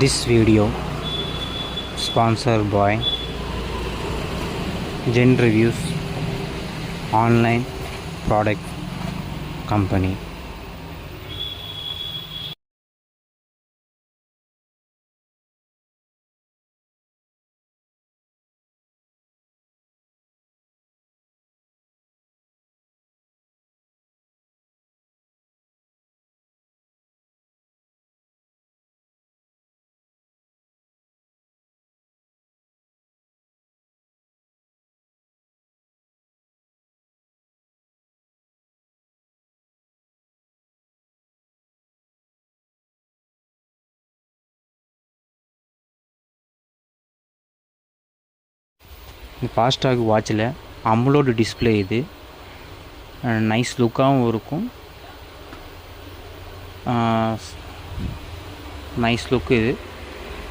This video sponsored by Gen Reviews online product company. இந்த FASTag வாட்சில் அம்லோடு display இது nice லுக்காகவும் இருக்கும். Nice லுக்கு இது.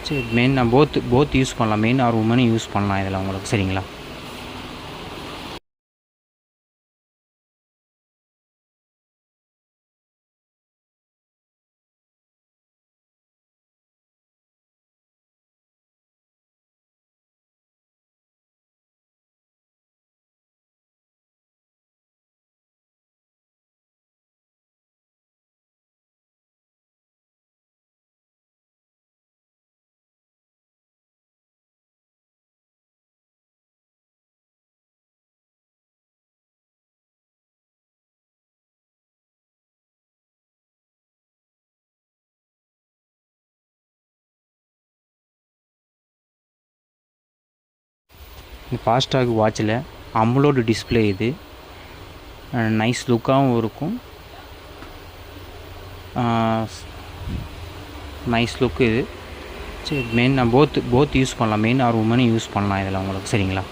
சரி, மெயின் நான் போத் யூஸ் பண்ணலாம். மெயின் ஆர் உமனும் யூஸ் பண்ணலாம் இதில் உங்களுக்கு. சரிங்களா? இந்த ஃபாஸ்டாக் வாட்சில் அம்லோடு டிஸ்பிளே இது நைஸ் லுக்காகவும் இருக்கும். நைஸ் லுக்கு இது. சரி, மெயின் நான் போத் யூஸ் பண்ணலாம். மெயின் ஆர் உமனும் யூஸ் பண்ணலாம் இதில் உங்களுக்கு. சரிங்களா?